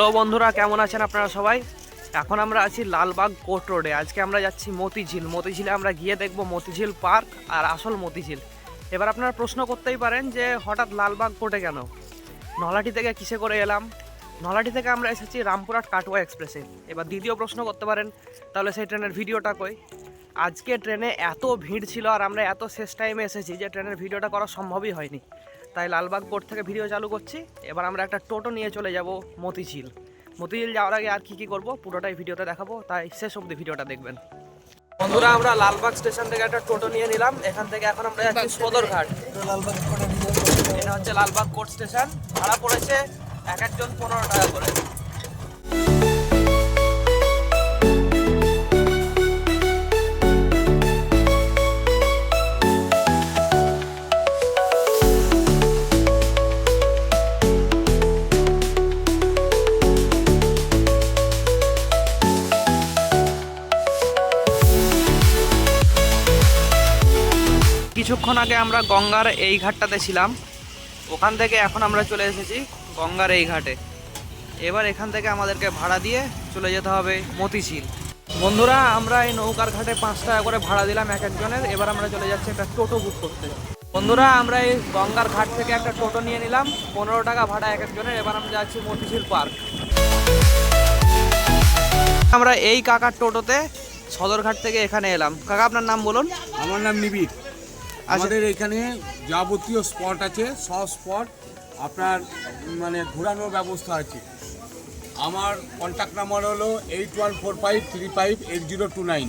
Hello বন্ধুরা, কেমন আছেন আপনারা সবাই? এখন আমরা আছি লালবাগ কোর্ট রোডে। আজকে আমরা যাচ্ছি মতিঝিল। মতিঝিলে আমরা গিয়ে দেখব মতিঝিল পার্ক আর আসল মতিঝিল। এবার আপনারা প্রশ্ন করতেই পারেন যে হঠাৎ লালবাগ কোর্টে কেন? নলহাটি থেকে কিসে করে এলাম? নলহাটি থেকে আমরা এসেছি রামপুরহাট কাটোয়া এক্সপ্রেসে। এবার দ্বিতীয় প্রশ্ন করতে পারেন তাহলে সেই ট্রেনের ভিডিওটা কই? আজকে ট্রেনে এত ভিড় ছিল আর আমরা এত শেষ টাইমে এসেছি যে ট্রেনের ভিডিওটা করা সম্ভবই হয়নি। তাই লালবাগ কোর্ট থেকে ভিডিও চালু করছি। এবার আমরা একটা টোটো নিয়ে চলে যাব মতিঝিল। মতিঝিল যাওয়ার আগে আর কি করব পুরোটাই ভিডিওতে দেখাবো, তাই শেষ অবধি ভিডিওটা দেখবেন। বন্ধুরা, আমরা লালবাগ স্টেশন থেকে একটা টোটো নিয়ে নিলাম। এখান থেকে এখন আমরা যাচ্ছি সদরঘাট। এটা হচ্ছে লালবাগ কোর্ট স্টেশন। ভাড়া পড়েছে এক একজন 15 টাকা করে। কিছুক্ষণ আগে আমরা গঙ্গার এই ঘাটটাতে ছিলাম, ওখান থেকে এখন আমরা চলে এসেছি গঙ্গার এই ঘাটে। এবার এখান থেকে আমাদেরকে ভাড়া দিয়ে চলে যেতে হবে মতিঝিল। বন্ধুরা, আমরা এই নৌকার ঘাটে 5 টাকা করে ভাড়া দিলাম এক একজনের। এবার আমরা চলে যাচ্ছি একটা টোটো বুক করতে। বন্ধুরা, আমরা এই গঙ্গার ঘাট থেকে একটা টোটো নিয়ে নিলাম, 15 টাকা ভাড়া এক একজনের। এবার আমরা যাচ্ছি মতিঝিল পার্ক। আমরা এই কাকার টোটোতে সদরঘাট থেকে এখানে এলাম। কাকা, আপনার নাম বলুন। আমার নাম নিবিড়। আমাদের এখানে যাবতীয় স্পট আছে, সব স্পট আপনার মানে ঘোরানোর ব্যবস্থা আছে। আমার কন্ট্যাক্ট নাম্বার হলো 8145358029।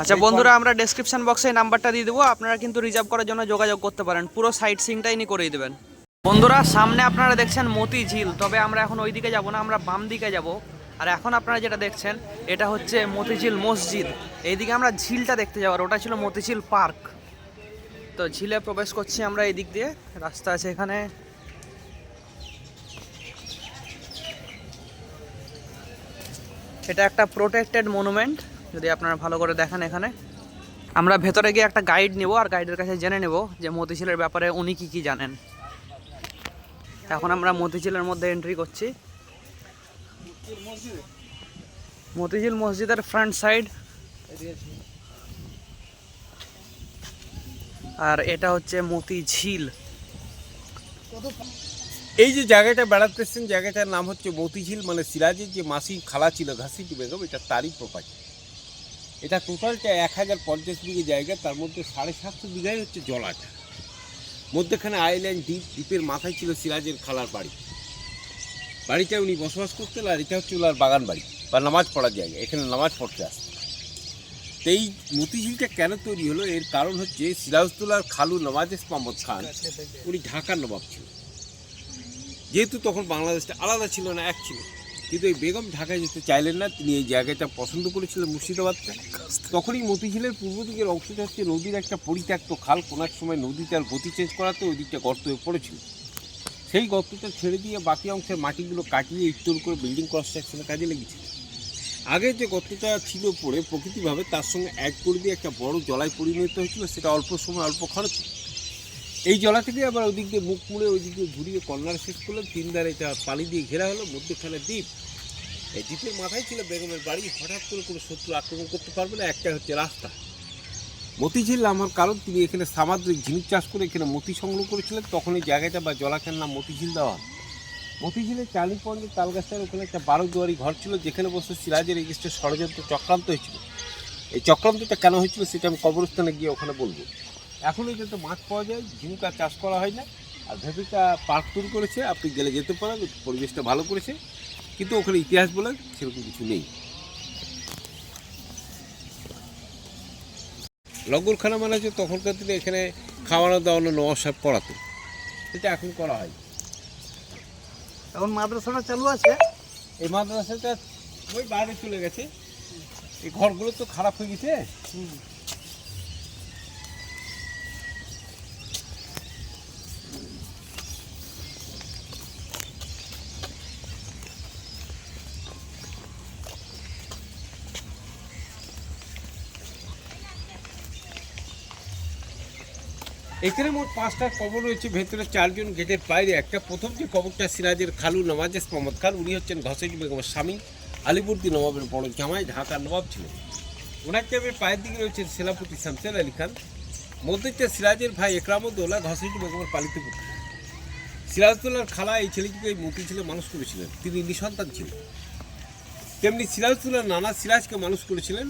আচ্ছা বন্ধুরা, আমরা ডেসক্রিপশন বক্সে এই নাম্বারটা দিয়ে দেবো, আপনারা কিন্তু রিজার্ভ করার জন্য যোগাযোগ করতে পারেন। পুরো সাইট সিইংটাই নি করেই দেবেন। বন্ধুরা, সামনে আপনারা দেখছেন মতিঝিল, তবে আমরা এখন ওই দিকে যাব না, আমরা বাম দিকে যাব। আর এখন আপনারা যেটা দেখছেন এটা হচ্ছে মতিঝিল মসজিদ। এইদিকে আমরা ঝিলটা দেখতে যাওয়ার, ওটা ছিল মতিঝিল পার্ক। তো ঝিলে প্রবেশ করছি আমরা এই দিক দিয়ে, রাস্তা আছে এখানে। এটা একটা প্রোটেক্টেড মনুমেন্ট, যদি আপনারা ভালো করে দেখেন। এখানে আমরা ভেতরে গিয়ে একটা গাইড নেব আর গাইডের কাছে জেনে নেব যে মতিঝিলের ব্যাপারে উনি কি জানেন। এখন আমরা মতিঝিলের মধ্যে এন্ট্রি করছি। মতিঝিল মসজিদের ফ্রন্ট সাইড, আর এটা হচ্ছে মতিঝিল। এই যে জায়গাটা বেড়াতে এসেছেন, জায়গাটার নাম হচ্ছে মতিঝিল, মানে সিরাজের যে মাসি খালা ছিল ঘাসিটি বেগম, এটা তারই প্রপার্টি। এটা টোটালটা 1050 বিঘে জায়গা, তার মধ্যে 750 বিঘাই হচ্ছে জলাটা। মধ্যেখানে আইল্যান্ড দ্বীপ, দ্বীপের মাথায় ছিল সিরাজের খালার বাড়ি। বাড়িটা উনি বসবাস করতেন, আর এটা হচ্ছে ওনার বাগান বাড়ি বা নামাজ পড়ার জায়গা। এখানে নামাজ পড়তে আসতেন। তো এই মতিঝিলটা কেন তৈরি হলো, এর কারণ হচ্ছে সিরাজদৌল্লার খালু নওয়াজেশ মোহাম্মদ খান, উনি ঢাকার নবাব ছিল। যেহেতু তখন বাংলাদেশটা আলাদা ছিল না, এক ছিল, কিন্তু এই বেগম ঢাকায় যেতে চাইলেন না। তিনি এই জায়গাটা পছন্দ করেছিলেন, মুর্শিদাবাদটা। তখনই মতিঝিলের পূর্ব দিকের অংশটা হচ্ছে নদীর একটা পরিত্যক্ত খাল। কোনো এক সময় নদী তার গতি চেঞ্জ করাতে ওই দিকটা গর্ত হয়ে পড়েছিল। সেই গর্তটা ছেড়ে দিয়ে বাকি অংশের মাটিগুলো কাটিয়ে ইস্টোর করে বিল্ডিং কনস্ট্রাকশনের কাজে লেগেছিল। আগে যে গর্তটা ছিল পড়ে প্রকৃতিভাবে, তার সঙ্গে অ্যাড করে দিয়ে একটা বড় জলায় পরিণত হয়েছিল। সেটা অল্প সময় অল্প খরচে। এই জলা থেকে আবার ওই দিক দিয়ে মুখ মুড়ে ওই দিক দিয়ে ঘুরিয়ে কর্নার শেষ করলেন। 3 ধারে এটা পানি দিয়ে ঘেরা হলো, মধ্যেখানে দ্বীপ। এই দ্বীপের মাথায় ছিল বেগমের বাড়ি। হঠাৎ করে কোনো শত্রু আক্রমণ করতে পারবে না। একটা হচ্ছে রাস্তা। মতিঝিল নামার কারণ, তিনি এখানে সামুদ্রিক ঝিনুক চাষ করে এখানে মতি সংগ্রহ করেছিলেন। তখন এই জায়গাটা বা জলাখার নাম মতিঝিল দেওয়া। মতিঝিলের চার্লি পয়েন্টের তালগাছটার ওখানে একটা 12 দুয়ারি ঘর ছিল, যেখানে বসে সিরাজের এগেস্টে ষড়যন্ত্র চক্রান্ত হয়েছিল। এই চক্রান্তটা কেন হয়েছিল সেটা আমি কবরস্থানে গিয়ে ওখানে বলবো। এখন এটা তো মাছ পাওয়া যায়, ঝিনুক আর চাষ করা হয় না। আর ভেতরটা পার্ক তৈরি করেছে, আপনি গেলে যেতে পারেন, পরিবেশটা ভালো করেছে, কিন্তু ওখানে ইতিহাস বলে সেরকম কিছু নেই। লঙ্গরখানা মানে হচ্ছে তখনকার দিনে এখানে খাওয়ানো দাওয়ানো নওয়াজ সাহেব করাতো, সেটা এখন করা হয়। এখন মাদ্রাসাটা চালু আছে। এই মাদ্রাসাটা ওই বাইরে চলে গেছে। এই ঘরগুলো তো খারাপ হয়ে গেছে। এখানে মোট 5টা কবর রয়েছে, ভেতরে 4জন, গেটের বাইরে একটা। প্রথম যে কবরটা সিরাজের খালু নওয়াজ মোহাম্মদ খান, উনি হচ্ছেন ঘসেটি বেগমের স্বামী, আলিবর্দী নবাবের বড় জামাই, ঢাকার নবাব ছিলেন। ওনার ক্যাবের পায়ের দিকে রয়েছেন সেনাপতি শামসের আলী খান। মধ্যে সিরাজের ভাই একরামউদ্দৌলা ঘসেটি বেগমের পালিত পুত্র। সিরাজদৌলার খালা এই ছেলেটিকে মতিঝিলে মানুষ করেছিলেন, তিনি নিঃসন্তান ছিলেন। তেমনি সিরাজদৌলার নানা সিরাজকে মানুষ করেছিলেন।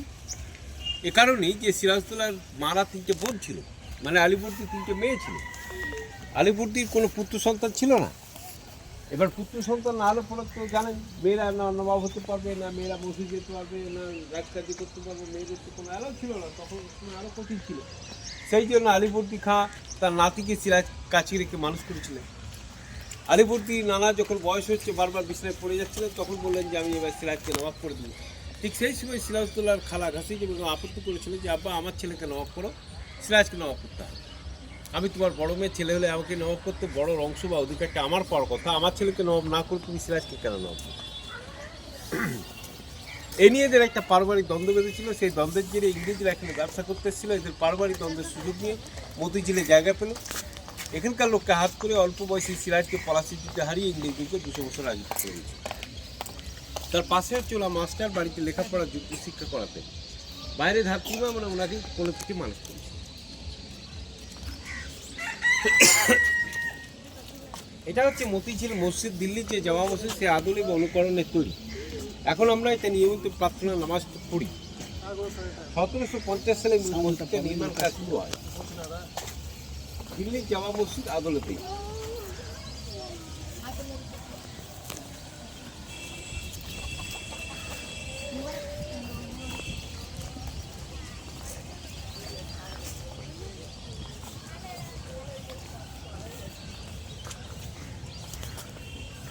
এ কারণেই যে সিরাজদৌলার মারা 3টে বোন ছিল, মানে আলিবর্দীর 3টে মেয়ে ছিল। আলিবর্দীর কোনো পুত্র সন্তান ছিল না। এবার পুত্র সন্তান না হলে পরে তো জানেন, মেয়েরা না নবাব হতে পারবে না, মেয়েরা মসজিদ যেতে পারবে না, রাজকার্য করতে পারবে, মেয়েদের তো কোনো অ্যালাউ ছিল না, তখন আরও কঠিন ছিল। সেই জন্য আলিবর্দী খাঁ তার নাতিকে সিরাজ কাছে রেখে মানুষ করেছিলেন। আলিবর্দী নানা যখন বয়স হচ্ছে, বারবার বিছানায় পড়ে যাচ্ছিলেন, তখন বললেন যে আমি এবার সিরাজকে নবাব করে দেবো। ঠিক সেই সময় সিরাজদৌলার খালা ঘসেটি বেগম আপত্তি করেছিলেন যে আব্বা, আমার ছেলেকে নবাব করো, সিরাজকে নবাব করতে হবে। আমি তোমার বড় মেয়ের ছেলে হলে আমাকে নবাব করতে বড় অংশ বা অধিকারটা আমার পাওয়ার কথা, আমার ছেলেকে নবাব না করে তুমি সিরাজকে কেন নবাব করো? এ নিয়ে এদের একটা পারিবারিক দ্বন্দ্ব বেঁধেছিল। সেই দ্বন্দ্বের জেরে ইংরেজরা এখানে ব্যবসা করতে এসেছিল। এদের পারিবারিক দ্বন্দ্বের সুযোগ নিয়ে মতিঝিলে জায়গা পেল। এখানকার লোককে হাত করে অল্প বয়সী সিরাজকে পলাশির যুদ্ধে হারিয়ে ইংরেজদেরকে 200 বছর আগে করে দিয়েছে। তার পাশে চলা মাস্টার বাড়িতে লেখাপড়া যুদ্ধ শিক্ষা করাতে, বাইরে ধাত্রীমা মানে ওনাকে কোনো কিছু মানুষ করেছে। এটা হচ্ছে মতিঝিল মসজিদ, দিল্লির যে জামা মসজিদ, সে আদলে বা অনুকরণের তৈরি। এখন আমরা এটা নিয়মিত প্রার্থনা নামাজ পড়ি। 1750 সালে মসজিদটা নির্মাণ কাজ শুরু হয়। দিল্লির জামা মসজিদ আদলেতেই।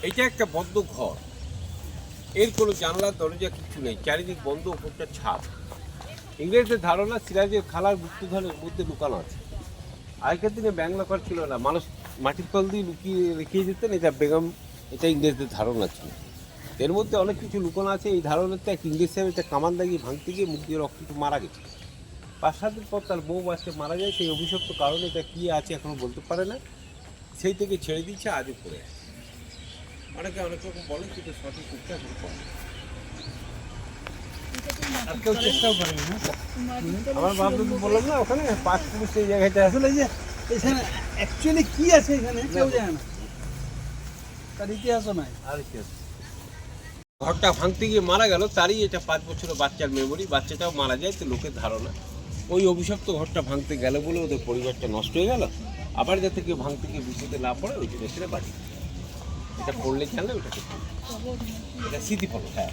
এটা একটা বদ্ধ ঘর, এর কোনো জানলার দরজা কিছু নেই, চারিদিক বন্ধ, উপরটা ছাদ। ইংরেজদের ধারণা সিরাজের খালার গুপ্তধনের মধ্যে লুকানো আছে। আগেকার দিনে ব্যাংলা ঘর ছিল না, মানুষ মাটির তল দিয়ে লুকিয়ে রেখে যেতেন, এটা ইংরেজদের ধারণা ছিল। এর মধ্যে অনেক কিছু লুকানো আছে। এই ধারণাতে এক ইংরেজ সাহেব এটা কামান দাগিয়ে ভাঙতে গিয়ে মুখ দিয়ে রক্ত মারা গেছে। 5-7 দিন পর তার বউ বাঁচতে মারা যায়। সেই অভিশপ্ত কারণে এটা কী আছে এখনও বলতে পারে না, সেই থেকে ছেড়ে দিচ্ছে, আজও পড়ে আছে। অনেকে অনেক রকম বলে, কিন্তু সঠিক উত্তর এখন করে আর কেউ চেষ্টাও করেনি। আমার বাবুকে বললাম না, ওখানে 5 পুরুষ এই জায়গাটা আসলে যে এখানে অ্যাকচুয়ালি কি আছে এখানে কেউ জানে না, তার ইতিহাসও নাই। আর কি আছে, ঘরটা ভাঙতে গিয়ে মারা গেল, তারই এটা 5 বছরের বাচ্চার মেমোরি। বাচ্চাটাও মারা যায়, তো লোকের ধারণা ওই অভিশপ্ত ঘরটা ভাঙতে গেল বলে ওদের পরিবারটা নষ্ট হয়ে গেল। আবার যাতে কেউ ভাঙতে গিয়ে বিপদে না পড়ে, ওই জন্য সেটা বাড়ি। এটা পড়লে জানলে ওটা এটা স্মৃতিফল। হ্যাঁ,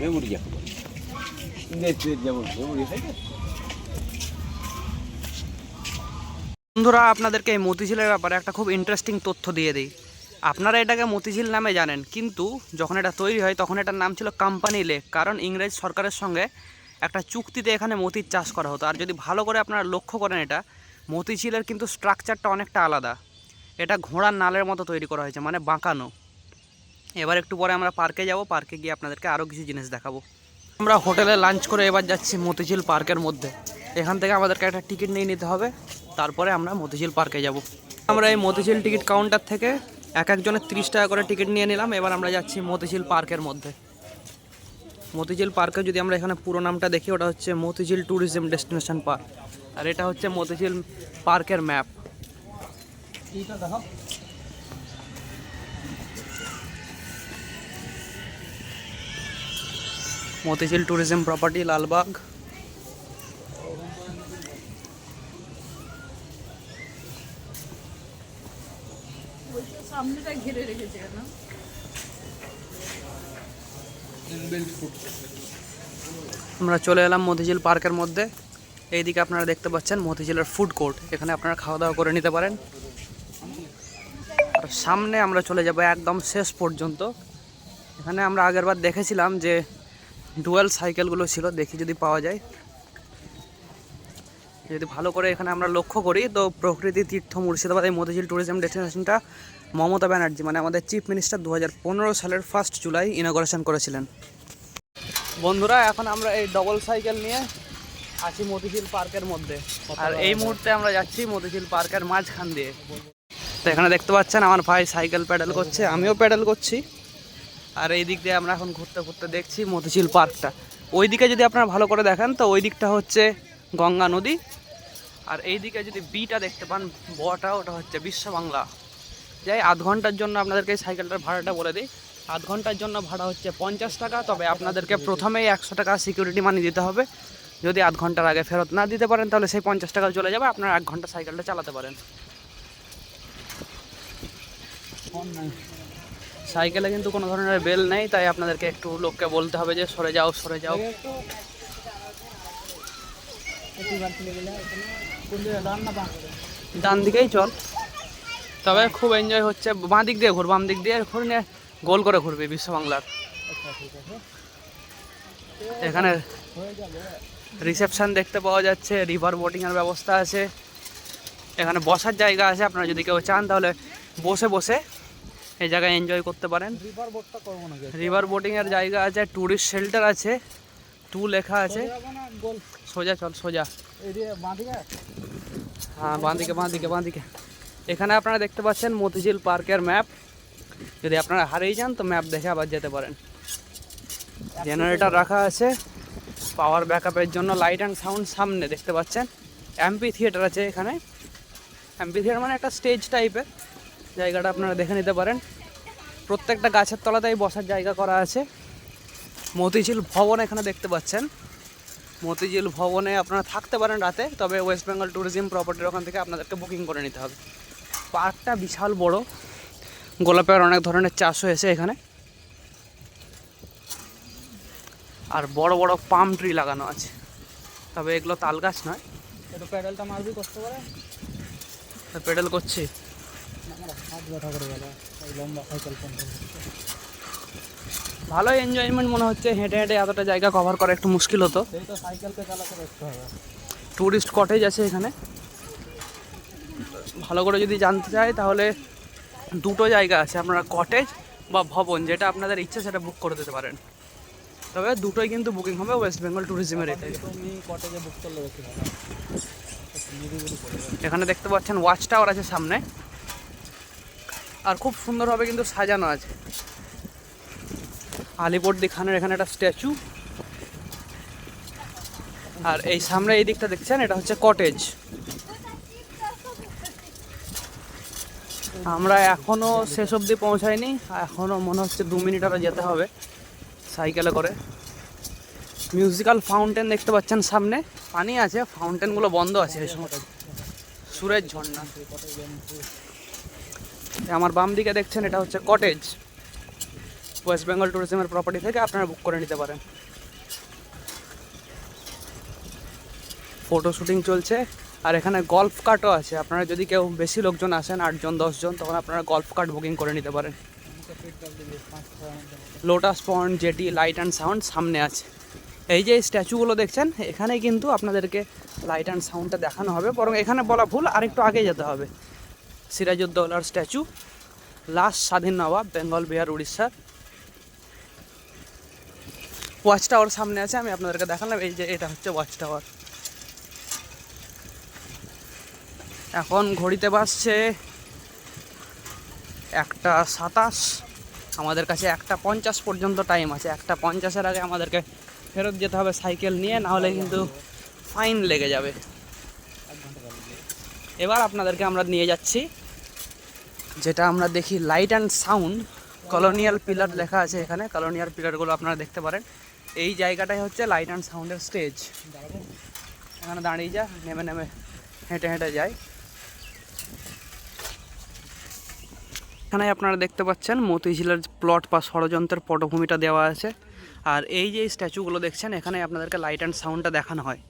মেমোরি যাকে বলে, ইংরেজদের যেমন মেমোরি হয় না। বন্ধুরা, আপনাদেরকে এই মতিঝিলের ব্যাপারে একটা খুব ইন্টারেস্টিং তথ্য দিয়ে দিই। আপনারা এটাকে মতিঝিল নামে জানেন, কিন্তু যখন এটা তৈরি হয় তখন এটার নাম ছিল কোম্পানি লেক, কারণ ইংরেজ সরকারের সঙ্গে একটা চুক্তিতে এখানে মতির চাষ করা হতো। আর যদি ভালো করে আপনারা লক্ষ্য করেন, এটা মতিঝিলের কিন্তু স্ট্রাকচারটা অনেকটা আলাদা। এটা ঘোড়ার নালের মতো তৈরি করা হয়েছে, মানে বাঁকানো। এবার একটু পরে আমরা পার্কে যাব, পার্কে গিয়ে আপনাদেরকে আরও কিছু জিনিস দেখাবো। আমরা হোটেলে লাঞ্চ করে এবার যাচ্ছি মতিঝিল পার্কের মধ্যে। এখান থেকে আমাদেরকে একটা টিকিট নিয়ে নিতে হবে, তারপরে আমরা মতিঝিল পার্কে যাব। আমরা এই মতিঝিল টিকিট কাউন্টার থেকে একজনের 30 টাকা করে টিকিট নিয়ে নিলাম। এবার আমরা যাচ্ছি মতিঝিল পার্কের মধ্যে। মতিঝিল পার্কে যদি আমরা এখানে পুরো নামটা দেখি, ওটা হচ্ছে মতিঝিল ট্যুরিজম ডেস্টিনেশন পার্ক, আর এটা হচ্ছে মতিঝিল পার্কের ম্যাপ। এইটা দেখো, মতিঝিল ট্যুরিজম প্রপার্টি, লালবাগ। সামনেটা ঘিরে রেখেছে না। আমরা চলে এলাম মতিঝিল পার্কের মধ্যে। এইদিকে আপনারা দেখতে পাচ্ছেন মতিঝিলের ফুড কোর্ট, এখানে আপনারা খাওয়া দাওয়া করে নিতে পারেন। আর সামনে আমরা চলে যাব একদম শেষ পর্যন্ত। এখানে আমরা আগেরবার দেখেছিলাম যে ডুয়েল সাইকেলগুলো ছিল, দেখি যদি পাওয়া যায়। যদি ভালো করে এখানে আমরা লক্ষ্য করি, তো প্রকৃতি তীর্থ মুর্শিদাবাদ এই মতিঝিল ট্যুরিজম ডেস্টিনেশনটা মমতা ব্যানার্জি, মানে আমাদের চিফ মিনিস্টার 2015 সালের 1 জুলাই ইনগরেশন করেছিলেন। বন্ধুরা, এখন আমরা এই ডবল সাইকেল নিয়ে আছি মতিঝিল পার্কের মধ্যে। আর এই মুহূর্তে আমরা যাচ্ছি মতিঝিল পার্কের মাঝখান দিয়ে। তো এখানে দেখতে পাচ্ছেন আমার ভাই সাইকেল প্যাডেল করছে, আমিও প্যাডেল করছি। আর এই দিক দিয়ে আমরা এখন ঘুরতে ঘুরতে দেখছি মতিঝিল পার্কটা। ওই দিকে যদি আপনারা ভালো করে দেখেন তো ওই দিকটা হচ্ছে গঙ্গা নদী, আর এই দিকে যদি বিটা দেখতে পান বটা, ওটা হচ্ছে বিশ্ব বাংলা। যাই আধ ঘন্টার জন্য আপনাদেরকে এই সাইকেলটার ভাড়াটা বলে দিই। আধ ঘন্টার জন্য ভাড়া হচ্ছে 50 টাকা, তবে আপনাদেরকে প্রথমেই 100 টাকা সিকিউরিটি মানি দিতে হবে। যদি আধ ঘন্টার আগে ফেরত না দিতে পারেন তাহলে সেই 50 টাকা চলে যাবে, আপনারা 1 ঘন্টা সাইকেলটা চালাতে পারেন। সাইকেলে কিন্তু কোনো ধরনের বেল নেই, তাই আপনাদেরকে একটু লোককে বলতে হবে যে সরে যাও সরে যাও। ডান দিকেই চল, তবে খুব এনজয় হচ্ছে। বাঁ দিক দিয়ে ঘুর, বাম দিক দিয়ে ঘুরে গোল করে ঘুরবে বিশ্ব বাংলার। এখানে রিসেপশন দেখতে পাওয়া যাচ্ছে, রিভার বোটিংয়ের ব্যবস্থা আছে, এখানে বসার জায়গা আছে। আপনারা যদি কেউ চান তাহলে বসে বসে এই জায়গায় এনজয় করতে পারেন। রিভার বোটিংয়ের জায়গা আছে, ট্যুরিস্ট শেল্টার আছে, টু লেখা আছে। সোজা চল সোজা, হ্যাঁ বাঁ দিকে বাঁ দিকে বাঁ দিকে। এখানে আপনারা দেখতে পাচ্ছেন মতিঝিল পার্কের ম্যাপ। যদি আপনারা হারিয়ে যান তো ম্যাপ দেখে আবার যেতে পারেন। জেনারেটর রাখা আছে পাওয়ার ব্যাকআপের জন্য। লাইট অ্যান্ড সাউন্ড সামনে দেখতে পাচ্ছেন। এমপি থিয়েটার আছে এখানে। এমপি থিয়েটার মানে একটা স্টেজ টাইপের জায়গাটা, আপনারা দেখে নিতে পারেন। প্রত্যেকটা গাছের তলাতেই বসার জায়গা করা আছে। মতিঝিল ভবন এখানে দেখতে পাচ্ছেন। মতিঝিল ভবনে আপনারা থাকতে পারেন রাতে, তবে ওয়েস্ট বেঙ্গল ট্যুরিজম প্রপার্টির ওখান থেকে আপনাদেরকে বুকিং করে নিতে হবে। পার্কটা বিশাল বড়, গোলাপের অনেক ধরনের চাষ হয়েছে এখানে, আর বড় বড় পাম ট্রি লাগানো আছে, তবে এগুলো তাল গাছ নয়। একটু প্যাডেলটা মারবি করতে পারে, প্যাডেল করছি। ভালোই এনজয়মেন্ট মনে হচ্ছে। হেঁটে হেঁটে এতটা জায়গা কভার করা একটু মুশকিল হতো। ট্যুরিস্ট কটেজ আছে এখানে। ভালো করে যদি জানতে চাই তাহলে দুটো জায়গা আছে, আপনারা কটেজ বা ভবন যেটা আপনাদের ইচ্ছে সেটা বুক করে দিতে পারেন। তবে দুটোই কিন্তু বুকিং হবে ওয়েস্ট বেঙ্গল ট্যুরিজমের এতে। এখানে দেখতে পাচ্ছেন ওয়াচ টাওয়ার আছে সামনে, আর খুব সুন্দরভাবে কিন্তু সাজানো আছে। আলিবর্দি খানের এখানে একটা স্ট্যাচু, আর এই সামনে এই দিকটা দেখছেন এটা হচ্ছে কটেজ। আমরা এখনো শেষ অবধি পৌঁছাইনি, এখনো মনে হচ্ছে 2 মিনিট আরও যেতে হবে সাইকেলে করে। মিউজিক্যাল ফাউন্টেন দেখতে পাচ্ছেন সামনে, পানি আছে, ফাউন্টেনগুলো বন্ধ আছে এই সময়। সুরের ঝর্ণা। আমার বাম দিকে দেখছেন এটা হচ্ছে কটেজ। ওয়েস্ট বেঙ্গল ট্যুরিজমের প্রপার্টি থেকে আপনারা বুক করে নিতে পারেন। ফটো শুটিং চলছে, আর এখানে গল্ফ কার্টও আছে। আপনারা যদি কেউ বেশি লোকজন আসেন, 8 জন 10 জন, তখন আপনারা গল্ফ কার্ট বুকিং করে নিতে পারেন। Lotus pond, jetty, light and sound সামনে আছে। এই যে স্ট্যাচুগুলো দেখছেন এখানেই কিন্তু আপনাদেরকে লাইট অ্যান্ড সাউন্ডটা দেখানো হবে, বরং এখানে বলা ভুল, আরেকটু আগে যেতে হবে। সিরাজউদ্দৌলার স্ট্যাচু, লাস্ট স্বাধীন নবাব বেঙ্গল বিহার উড়িষ্যার। ওয়াচ টাওয়ার সামনে আছে, আমি আপনাদেরকে দেখালাম। এই যে এটা হচ্ছে ওয়াচ টাওয়ার। এখন ঘড়িতে বাজছে 1:27। আমাদের কাছে 1:50 পর্যন্ত টাইম আছে। 1:50-এর আগে আমাদেরকে ফেরত যেতে হবে সাইকেল নিয়ে, নাহলে কিন্তু ফাইন লেগে যাবে। এবার আপনাদেরকে আমরা নিয়ে যাচ্ছি যেটা আমরা দেখি light and sound. Colonial pillar লেখা আছে এখানে, কলোনিয়াল পিলারগুলো আপনারা দেখতে পারেন। এই জায়গাটাই হচ্ছে লাইট অ্যান্ড সাউন্ডের স্টেজ। এখানে দাঁড়িয়ে যা, নেমে নেমে হেঁটে হেঁটে যায়। এখানে আপনারা দেখতে পাচ্ছেন মতিঝিলের প্লট বা ষড়যন্ত্রের পটভূমিটা দেওয়া আছে। আর এই যে স্ট্যাচুগুলো দেখছেন এখানে আপনাদেরকে লাইট অ্যান্ড সাউন্ডটা দেখানো হয়।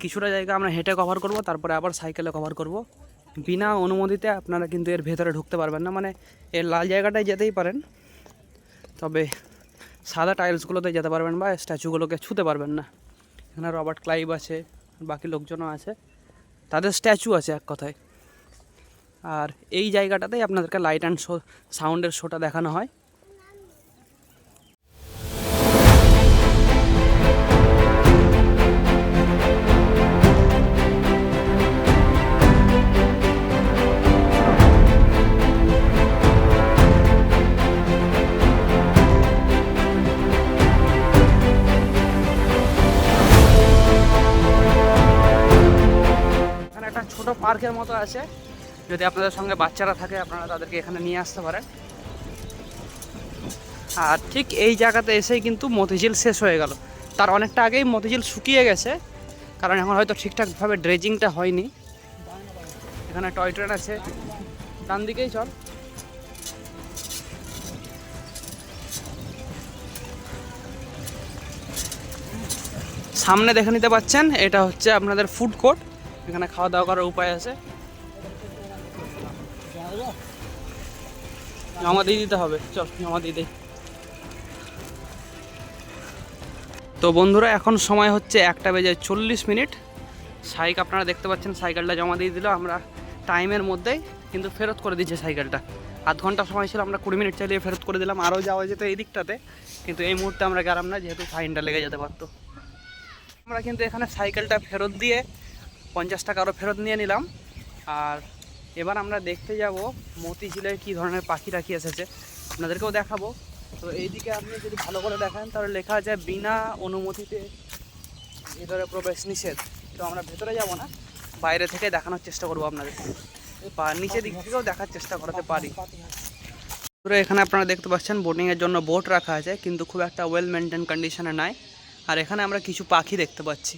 কিছুটা জায়গা আমরা হেঁটে কভার করব, তারপরে আবার সাইকেলে কভার করব। বিনা অনুমতিতে আপনারা কিন্তু এর ভেতরে ঢুকতে পারবেন না। মানে এর লাল জায়গাটায় যেতেই পারেন, তবে সাদা টাইলসগুলোতে যেতে পারবেন বা স্ট্যাচুগুলোকে ছুতে পারবেন না। এখানে রবার্ট ক্লাইভ আছে, বাকি লোকজনও আছে, তাদের স্ট্যাচু আছে এক কথায়। আর এই জায়গাটাতেই আপনাদেরকে লাইট অ্যান্ড সাউন্ডের শোটা দেখানো হয়। পার্কের মতো আছে, যদি আপনাদের সঙ্গে বাচ্চারা থাকে আপনারা তাদেরকে এখানে নিয়ে আসতে পারেন। আর ঠিক এই জায়গাতে এসেই কিন্তু মতিঝিল শেষ হয়ে গেল। তার অনেকটা আগেই মতিঝিল শুকিয়ে গেছে, কারণ এখন হয়তো ঠিকঠাকভাবে ড্রেজিংটা হয়নি। এখানে টয় ট্রেন আছে, ডান দিকেই চল। সামনে দেখে নিতে পাচ্ছেন, এটা হচ্ছে আপনাদের ফুড কোর্ট, এখানে খাওয়া দাওয়া করার উপায় আছে। জমা দিয়ে দিতে হবে, চল জমা দিয়ে দিই। তো বন্ধুরা এখন সময় হচ্ছে 1:40। সাইক আপনারা দেখতে পাচ্ছেন সাইকেলটা জমা দিয়ে দিল, আমরা টাইমের মধ্যেই কিন্তু ফেরত করে দিচ্ছে সাইকেলটা। আধ ঘন্টা সময় ছিল, আমরা 20 মিনিট চালিয়ে ফেরত করে দিলাম। আরও যাওয়া যেত এই দিকটাতে, কিন্তু এই মুহূর্তে আমরা গেলাম না, যেহেতু ফাইনটা লেগে যেতে পারতো। আমরা কিন্তু এখানে সাইকেলটা ফেরত দিয়ে 50 টাকা আরও ফেরত নিয়ে নিলাম। আর এবার আমরা দেখতে যাব মতিঝিলের কী ধরনের পাখি রাখি এসেছে, আপনাদেরকেও দেখাবো। তো এইদিকে আপনি যদি ভালো করে দেখেন তাহলে লেখা আছে বিনা অনুমতিতে ভেতরে প্রবেশ নিষেধ। তো আমরা ভেতরে যাব না, বাইরে থেকে দেখানোর চেষ্টা করবো আপনাদের, বা নিচের দিক থেকেও দেখার চেষ্টা করাতে পারি। তো এখানে আপনারা দেখতে পাচ্ছেন বোটিংয়ের জন্য বোট রাখা আছে, কিন্তু খুব একটা ওয়েল মেনটেন কন্ডিশনে নাই। আর এখানে আমরা কিছু পাখি দেখতে পাচ্ছি,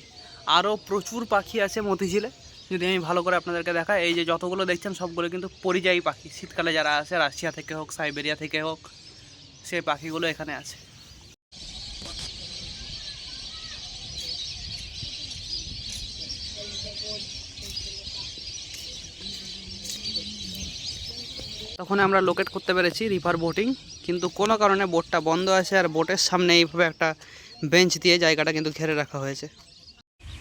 আরও প্রচুর পাখি আছে মতিঝিলে। যদি আমি ভালো করে আপনাদেরকে দেখাই, এই যে যতগুলো দেখছেন সবগুলো কিন্তু পরিযায়ী পাখি। শীতকালে যারা আসে রাশিয়া থেকে হোক, সাইবেরিয়া থেকে হোক, সেই পাখিগুলো এখানে আছে। তখন আমরা লোকেট করতে পেরেছি রিভার বোটিং, কিন্তু কোনো কারণে বোটটা বন্ধ আছে। আর বোটের সামনে এইভাবে একটা বেঞ্চ দিয়ে জায়গাটা কিন্তু ঘিরে রাখা হয়েছে।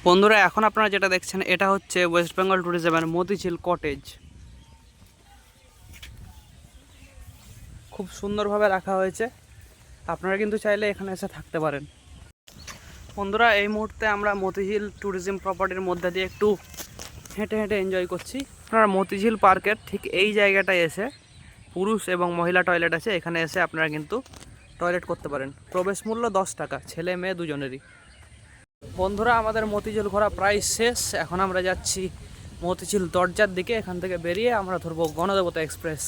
বন্ধুরা এখন আপনারা যেটা দেখছেন এটা হচ্ছে ওয়েস্ট বেঙ্গল ট্যুরিজমের মতিঝিল কটেজ। খুব সুন্দরভাবে রাখা হয়েছে, আপনারা কিন্তু চাইলে এখানে এসে থাকতে পারেন। বন্ধুরা এই মুহূর্তে আমরা মতিঝিল ট্যুরিজম প্রপার্টির মধ্যে দিয়ে একটু হেঁটে হেঁটে এনজয় করছি। আপনারা মতিঝিল পার্কের ঠিক এই জায়গাটায় এসে পুরুষ এবং মহিলা টয়লেট আছে, এখানে এসে আপনারা কিন্তু টয়লেট করতে পারেন। প্রবেশ মূল্য 10 টাকা, ছেলে মেয়ে দুজনেরই। বন্ধুরা আমাদের মতিঝিল ঘোরা প্রায় শেষ, এখন আমরা যাচ্ছি মতিঝিল দরজার দিকে। এখান থেকে বেরিয়ে আমরা ধরবো গণদেবতা এক্সপ্রেস।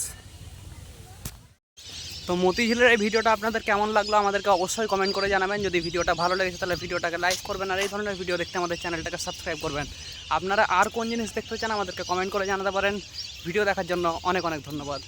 তো মতিঝিলের এই ভিডিওটা আপনাদের কেমন লাগলো আমাদেরকে অবশ্যই কমেন্ট করে জানাবেন। যদি ভিডিওটা ভালো লেগেছে তাহলে ভিডিওটাকে লাইক করবেন, আর এই ধরনের ভিডিও দেখতে আমাদের চ্যানেলটাকে সাবস্ক্রাইব করবেন। আপনারা আর কোন জিনিস দেখতে চান আমাদেরকে কমেন্ট করে জানাতে পারেন। ভিডিও দেখার জন্য অনেক অনেক ধন্যবাদ।